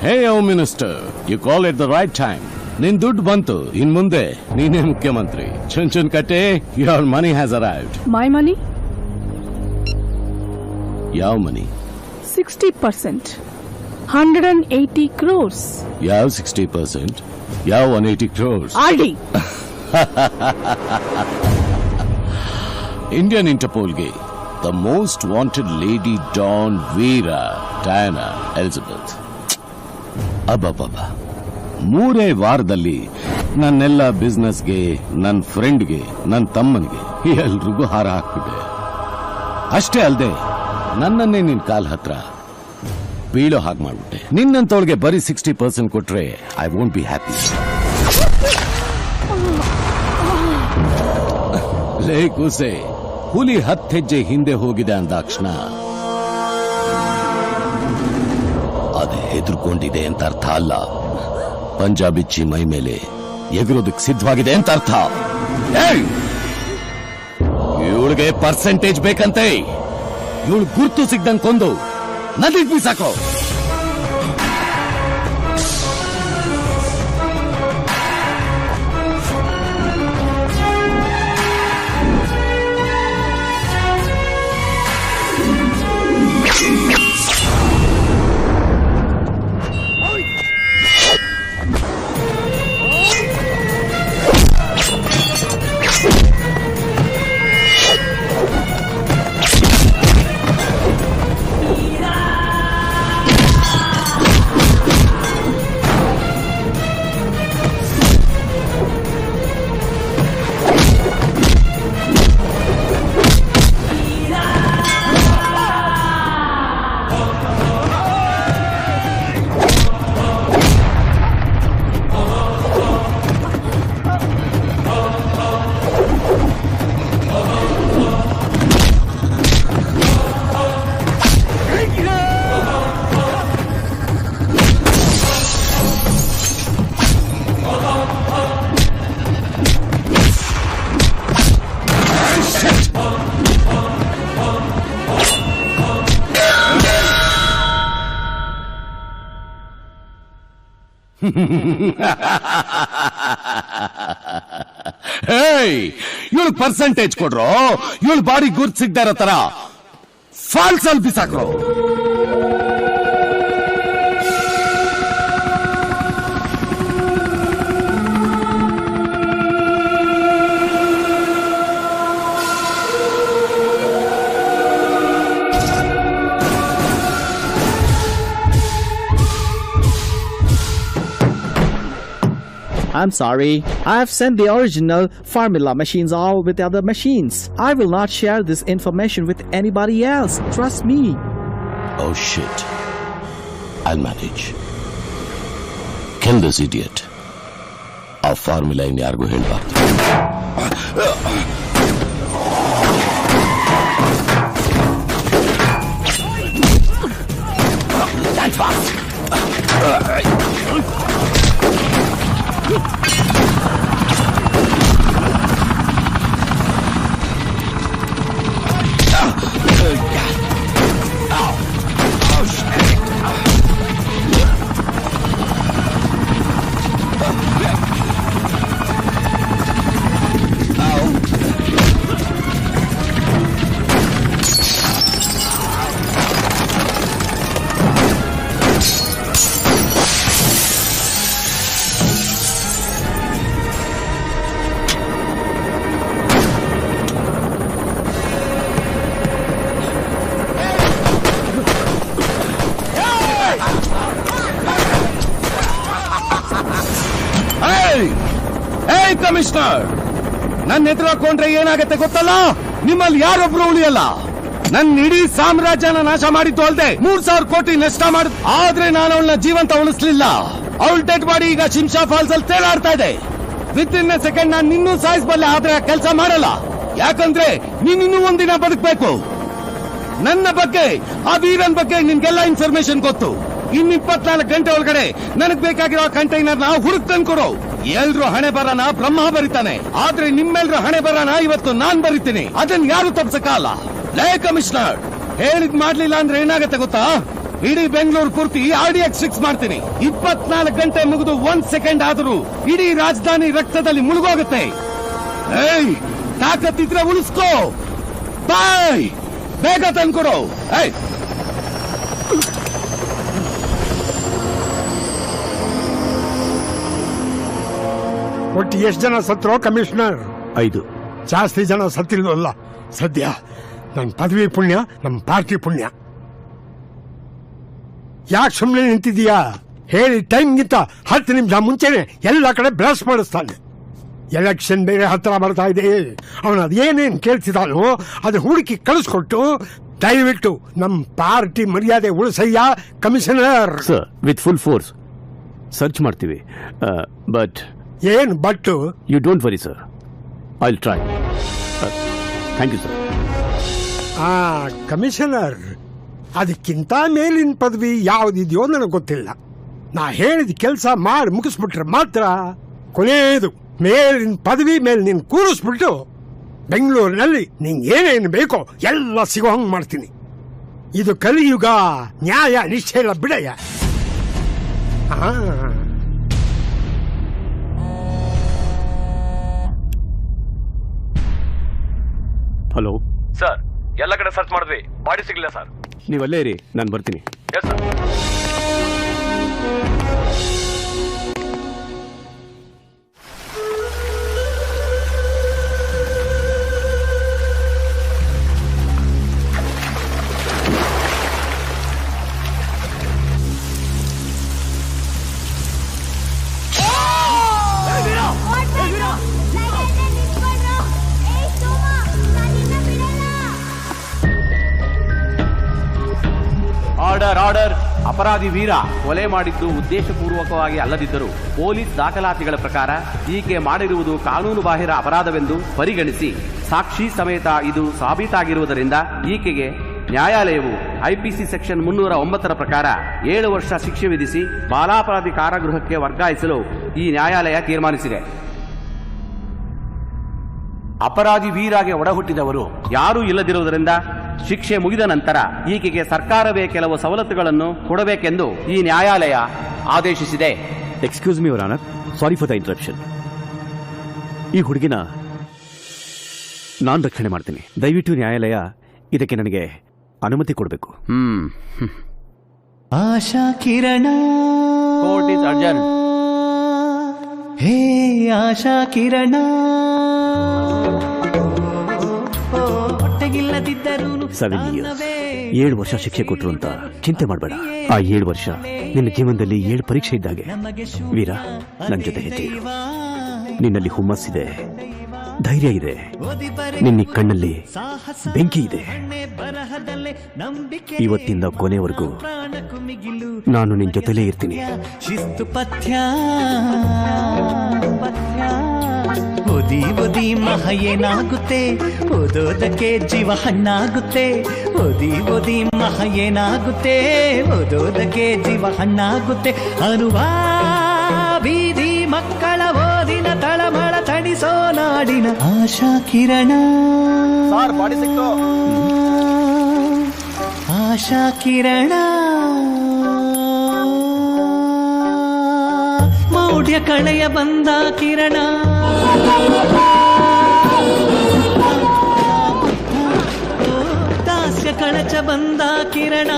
Hey home minister, you call at the right time. ನಿನ್ ದುಡ್ಡು ಬಂತು, ಇನ್ ಮುಂದೆ ನೀನೇ ಮುಖ್ಯಮಂತ್ರಿ. ಚುನ್ ಕಟ್ಟೆ, your money has arrived. My money? ಯಾವ ಮನಿ? 60%. 180 crores. ಯಾವ 60%? ಯಾವ 180 crores? ಆಡಿ. ಇಂಡಿಯನ್ ಇಂಟರ್ಪೋಲ್ಗೆ the most wanted lady don Veera Diana Elizabeth. ಅಬ್ಬಬ್ಬ, 3 ವಾರದಲ್ಲಿ ನನ್ನೆಲ್ಲ ಬಿಸ್ನೆಸ್ಗೆ, ನನ್ನ ಫ್ರೆಂಡ್ಗೆ, ನನ್ನ ತಮ್ಮನಿಗೆ ಎಲ್ರಿಗೂ ಹಾರ ಹಾಕ್ಬಿಟ್ಟೆ. ಅಷ್ಟೇ ಅಲ್ಲದೆ ನನ್ನನ್ನೇ ನಿನ್ ಕಾಲ್ ಹತ್ರ ಬೀಳೋ ಹಾಗೆ ಮಾಡ್ಬಿಟ್ಟೆ. ನಿನ್ನಂತವಳಿಗೆ ಬರೀ 60% ಕೊಟ್ರೆ ಐ ವೋಂಟ್ ಬಿ ಹ್ಯಾಪಿ. ಲೇ ಕೂಸೆ, ಹುಲಿ 10 ಹೆಜ್ಜೆ ಹಿಂದೆ ಹೋಗಿದೆ ಅಂದಾಕ್ಷಣ ಅದು ಹೆದರ್ಕೊಂಡಿದೆ ಅಂತ ಅರ್ಥ ಅಲ್ಲ. ಪಂಜಾಬಿಚ್ಚಿ ಮೈ ಮೇಲೆ ಎಗರೋದಕ್ಕೆ ಸಿದ್ಧವಾಗಿದೆ ಅಂತ ಅರ್ಥ. ಇವಳಿಗೆ ಪರ್ಸೆಂಟೇಜ್ ಬೇಕಂತೆ. ಇವಳು ಗುರ್ತು ಸಿಗ್ದಂಗ್ ಕೊಂದು ನದಿಗೆ ಬೀಸಾಕೋ. ಇವಳು ಪರ್ಸೆಂಟೇಜ್ ಕೊಡ್ರೋ, ಇವಳು ಬಾಡಿ ಗುರ್ತು ಸಿಗ್ತಾ ಇರೋ ತರ ಫಾಲ್ಸ್ ಅಲ್ಲಿ ಬಿಸಾಕ್ರೋ. I'm sorry. I have sent the original formula machines all with the other machines. I will not share this information with anybody else. Trust me. Oh shit. I'll manage. Kill this idiot. Our formula in yargo helbaaರ್ದು. That's fast. Commissioner, ನನ್ನ ಎದುರು ಹಾಕೊಂಡ್ರೆ ಏನಾಗತ್ತೆ ಗೊತ್ತಲ್ಲ? ನಿಮ್ಮಲ್ಲಿ ಯಾರೊಬ್ರು ಉಳಿಯಲ್ಲ. ನನ್ನ ಇಡೀ ಸಾಮ್ರಾಜ್ಯನ ನಾಶ ಮಾಡಿದ್ದು ಅಲ್ದೆ 3,000 ಕೋಟಿ ನಷ್ಟ ಮಾಡಿದ್. ಆದ್ರೆ ನಾನು ಅವಳನ್ನ ಜೀವಂತ ಉಳಿಸ್ಲಿಲ್ಲ. ಅವಳ ಡೆಡ್ ಬಾಡಿ ಈಗ ಶಿಂಷಾ ಫಾಲ್ಸ್ ಅಲ್ಲಿ ತೇಲಾಡ್ತಾ ಇದೆ. ವಿತ್ ಇನ್ ಎ ಸೆಕೆಂಡ್ ನಾನು ನಿನ್ನೂ ಸಾಯಿಸಬಲ್ಲೆ, ಆದ್ರೆ ಆ ಕೆಲಸ ಮಾಡಲ್ಲ. ಯಾಕಂದ್ರೆ ನೀನಿನ್ನೂ ಒಂದಿನ ಬದುಕಬೇಕು. ನನ್ನ ಬಗ್ಗೆ, ಆ ವೀರನ್ ಬಗ್ಗೆ ನಿನ್ಗೆಲ್ಲ ಇನ್ಫಾರ್ಮೇಶನ್ ಗೊತ್ತು. ಇನ್ನು 24 ಗಂಟೆ ಒಳಗಡೆ ನನಗ್ ಬೇಕಾಗಿರೋ ಕಂಟೈನರ್ ನ ಹುಡುಕ್ ತಂದ್ಕೊಡು. ಎಲ್ರು ಹಣೆ ಬರನ ಬ್ರಹ್ಮ ಬರಿತಾನೆ, ಆದ್ರೆ ನಿಮ್ಮೆಲ್ರ ಹಣೆ ಬರನ ಇವತ್ತು ನಾನ್ ಬರಿತೀನಿ. ಅದನ್ನ ಯಾರು ತಪ್ಸಕ್ಕಾಗಲ್ಲ. ಲೇ ಕಮಿಷನರ್, ಹೇಳಿದ್ ಮಾಡ್ಲಿಲ್ಲ ಅಂದ್ರೆ ಏನಾಗತ್ತೆ ಗೊತ್ತಾ? ಇಡೀ ಬೆಂಗಳೂರು ಪೂರ್ತಿ RDX ಫಿಕ್ಸ್ ಮಾಡ್ತೀನಿ. 24 ಗಂಟೆ ಮುಗಿದು 1 ಸೆಕೆಂಡ್ ಆದರೂ ಇಡೀ ರಾಜಧಾನಿ ರಕ್ತದಲ್ಲಿ ಮುಳುಗೋಗುತ್ತೆ. ಏಯ್, ತಾಕತ್ತಿದ್ರೆ ಉಳಿಸ್ಕೋ. ಬಾಯ್, ಬೇಗ ತಂದ್ಕೊಡು. ಏಯ್, ಒಟ್ಟು ಎಷ್ಟು ಜನ ಸತ್ರೋ ಕಮಿಷನರ್? 5. ಜಾಸ್ತಿ ಜನ ಸತ್ತಿಲ್ವಲ್ಲ. ಸದ್ಯ ನನ್ನ ಪದವಿ ಪುಣ್ಯ, ನಮ್ಮ ಪಾರ್ಟಿ ಪುಣ್ಯ. ಯಾಕೆ ಸುಮ್ಮನೆ ನಿಂತಿದೀಯಾ? ಹೇಳಿ ಟೈಮ್ಗಿಂತ 10 ನಿಮಿಷ ಮುಂಚೆನೆ ಎಲ್ಲ ಕಡೆ ಬ್ರಷ್ ಮಾಡಿಸ್ತಾನೆ. ಎಲೆಕ್ಷನ್ ಬೇರೆ ಹತ್ರ ಬರ್ತಾ ಇದೆ. ಅವನು ಅದೇನೇನು ಕೇಳ್ತಿದ್ದಾನೋ ಅದು ಹುಡುಕಿ ಕಳಿಸ್ಕೊಟ್ಟು ದಯವಿಟ್ಟು ನಮ್ಮ ಪಾರ್ಟಿ ಮರ್ಯಾದೆ ಉಳಿಸಯ್ಯ commissioner. Sir, with full force search ಮಾಡ್ತೀವಿ. ಬಟ್ ಏನು but? You don't worry sir, I will try. Thank you sir. Commissioner, ಅದಕ್ಕಿಂತ ಮೇಲಿನ ಪದವಿ ಯಾವುದಿದೆಯೋ ನನಗೆ ಗೊತ್ತಿಲ್ಲ. ನಾ ಹೇಳಿದ ಕೆಲಸ ಮಾಡಿ ಮುಗಿಸ್ಬಿಟ್ರೆ ಮಾತ್ರ ಕೊನೆಯದು ಮೇಲಿನ ಪದವಿ ಮೇಲೆ ನೀನು ಕೂರಿಸ್ಬಿಟ್ಟು ಬೆಂಗಳೂರಿನಲ್ಲಿ ನಿಂಗೆ ಏನೇನು ಬೇಕೋ ಎಲ್ಲ ಸಿಗೋ ಹಂಗೆ ಮಾಡ್ತೀನಿ. ಇದು ಕಲಿಯುಗ, ನ್ಯಾಯ ನಿಷ್ಠೆ ಇಲ್ಲ ಬಿಡಯ್ಯ. ಹಲೋ ಸರ್, ಎಲ್ಲ ಕಡೆ ಸರ್ಚ್ ಮಾಡಿದ್ವಿ, ಬಾಡಿ ಸಿಗಲಿಲ್ಲ ಸರ್. ನೀವು ಅಲ್ಲೇ ಇರಿ, ನಾನು ಬರ್ತೀನಿ. Yes sir. Order order. ಅಪರಾಧಿ ವೀರ ಕೊಲೆ ಮಾಡಿದ್ದು ಉದ್ದೇಶಪೂರ್ವಕವಾಗಿ ಅಲ್ಲದಿದ್ದರೂ ಪೊಲೀಸ್ ದಾಖಲಾತಿಗಳ ಪ್ರಕಾರ ಈಕೆ ಮಾಡಿರುವುದು ಕಾನೂನು ಬಾಹಿರ ಅಪರಾಧವೆಂದು ಪರಿಗಣಿಸಿ ಸಾಕ್ಷಿ ಸಮೇತ ಇದು ಸಾಬೀತಾಗಿರುವುದರಿಂದ ಈಕೆಗೆ ನ್ಯಾಯಾಲಯವು IPC ಸೆಕ್ಷನ್ 309 ಪ್ರಕಾರ 7 ವರ್ಷ ಶಿಕ್ಷೆ ವಿಧಿಸಿ ಬಾಲಾಪರಾಧಿ ಕಾರಾಗೃಹಕ್ಕೆ ವರ್ಗಾಯಿಸಲು ಈ ನ್ಯಾಯಾಲಯ ತೀರ್ಮಾನಿಸಿದೆ. ಅಪರಾಧಿ ವೀರಾಗೆ ಒಡಹುಟ್ಟಿದವರು ಯಾರೂ ಇಲ್ಲದಿರುವುದರಿಂದ ಶಿಕ್ಷೆ ಮುಗಿದ ನಂತರ ಈಕೆಗೆ ಸರ್ಕಾರವೇ ಕೆಲವು ಸವಲತ್ತುಗಳನ್ನು ಕೊಡಬೇಕೆಂದು ಈ ನ್ಯಾಯಾಲಯ ಆದೇಶಿಸಿದೆ. Excuse me your honour, sorry for the interruption. ಈ ಹುಡುಗಿನ ನಾನು ರಕ್ಷಣೆ ಮಾಡ್ತೀನಿ. ದಯವಿಟ್ಟು ನ್ಯಾಯಾಲಯ ಇದಕ್ಕೆ ನನಗೆ ಅನುಮತಿ ಕೊಡಬೇಕು. Asha Kirana, court is adjourn. Hey Asha Kirana, ಹೊಟ್ಟೆಗಿಲ್ಲದಿದ್ದರೂ 7 years, 7 ವರ್ಷ ಶಿಕ್ಷೆ ಕೊಟ್ಟರು ಅಂತ ಚಿಂತೆ ಮಾಡಬೇಡ. ಆ 7 ವರ್ಷ ನಿನ್ನ ಜೀವನದಲ್ಲಿ 7 ಪರೀಕ್ಷೆ ಇದ್ದಾಗೆ. ವೀರ, ನನ್ನ ಜೊತೆ ಹೆಜ್ಜೆ ಇಡು. ನಿನ್ನಲ್ಲಿ ಹುಮ್ಮಸ್ಸಿದೆ, ಧೈರ್ಯ ಇದೆ, ನಿನ್ನ ಕಣ್ಣಲ್ಲಿ ಬೆಂಕಿ ಇದೆ. ಇವತ್ತಿಂದ ಕೊನೆವರೆಗೂ ನಾನು ನಿನ್ನ ಜೊತೆಲೇ ಇರ್ತೀನಿ. ಶಿಸ್ತು ಪಥ್ಯ ಓದಿ ಓದಿ ಮಹ ಏನಾಗುತ್ತೆ, ಓದೋದಕ್ಕೆ ಜೀವ ಹಣ್ಣಾಗುತ್ತೆ. ಓದಿ ಓದಿ ಮಹ ಏನಾಗುತ್ತೆ, ಓದೋದಕ್ಕೆ ಜೀವ ಹಣ್ಣಾಗುತ್ತೆ. ಅನುವ ಬೀದಿ ಮಕ್ಕಳ ಓದಿನ ತಳಮಳ ತಣಿಸೋ ನಾಡಿನ ಆಶಾ ಕಿರಣ. ಬಾಡಿ ಸಿಕ್ತು. ಆಶಾ ಕಿರಣ, ಮೌಢ್ಯ ಕಳೆಯ ಬಂದ ಕಿರಣ. ದಾಸ್ಯ ಕಳಚ ಬಂದ ಕಿರಣ.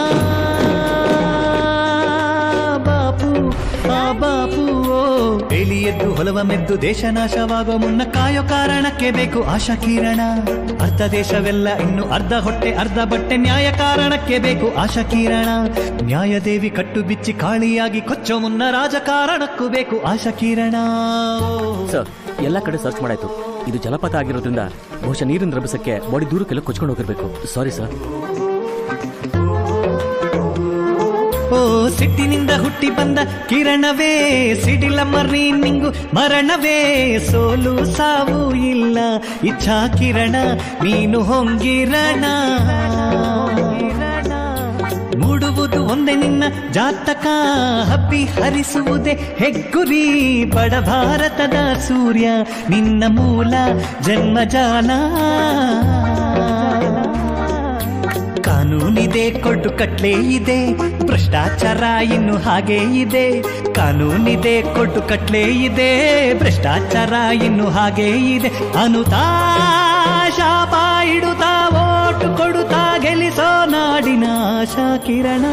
ಬಾಪು ಆ ಬಾಪು ಎಲಿಯದ್ದು ಹೊಲವ ಮೆದ್ದು ದೇಶ ನಾಶವಾಗೋ ಮುನ್ನ ಕಾಯೋ ಕಾರಣಕ್ಕೆ ಬೇಕು ಆಶಾ ಕಿರಣ. ಅರ್ಧ ದೇಶವೆಲ್ಲ ಇನ್ನು ಅರ್ಧ ಹೊಟ್ಟೆ ಅರ್ಧ ಬಟ್ಟೆ, ನ್ಯಾಯ ಕಾರಣಕ್ಕೆ ಬೇಕು ಆಶಾ ಕಿರಣ. ನ್ಯಾಯದೇವಿ ಕಟ್ಟು ಬಿಚ್ಚಿ ಕಾಳಿಯಾಗಿ ಕೊಚ್ಚೋ ಮುನ್ನ ರಾಜಕಾರಣಕ್ಕೂ ಬೇಕು ಆಶಾ ಕಿರಣ. ಸರ್, ಎಲ್ಲ ಕಡೆ ಸರ್ಚ್ ಮಾಡಾಯ್ತು. ಇದು ಜಲಪಾತ ಆಗಿರೋದ್ರಿಂದ ಬಹುಶಃ ನೀರಿನ ರಭಸಕ್ಕೆ ಬಾಡಿ ದೂರಕ್ಕೆಲ್ಲ ಕೊಚ್ಕೊಂಡು ಹೋಗಿರ್ಬೇಕು. Sorry sir. ಓ ಸಿಟ್ಟಿನಿಂದ ಹುಟ್ಟಿ ಬಂದ ಕಿರಣವೇ, ಸಿಡಿಲ ಮರೀನಿಂಗು ಮರಣವೇ. ಸೋಲು ಸಾವು ಇಲ್ಲ ಇಚ್ಛಾ ಕಿರಣ, ನೀನು ಹೊಂಗಿರಣ. ಮೂಡುವುದು ಒಂದೇ ನಿನ್ನ ಜಾತಕ, ಹಬ್ಬಿ ಹರಿಸುವುದೇ ಹೆಗ್ಗುರಿ. ಬಡ ಭಾರತದ ಸೂರ್ಯ ನಿನ್ನ ಮೂಲ ಜನ್ಮಜಾಲ. ಕಾನೂನಿದೆ ಕೊಟ್ಟು ಕಟ್ಲೆ ಇದೆ, ಭ್ರಷ್ಟಾಚಾರ ಇನ್ನು ಹಾಗೆ ಇದೆ. ಕಾನೂನಿದೆ ಕೊಟ್ಟು ಕಟ್ಲೆ ಇದೆ, ಭ್ರಷ್ಟಾಚಾರ ಇನ್ನು ಹಾಗೆ ಇದೆ. ಅನುತಾ ಶಾಪ ಇಡುತ್ತಾ ಓಟು ಕೊಡುತ್ತಾ ಗೆಲ್ಲಿಸೋ ನಾಡಿನ ಆಶಾ ಕಿರಣ.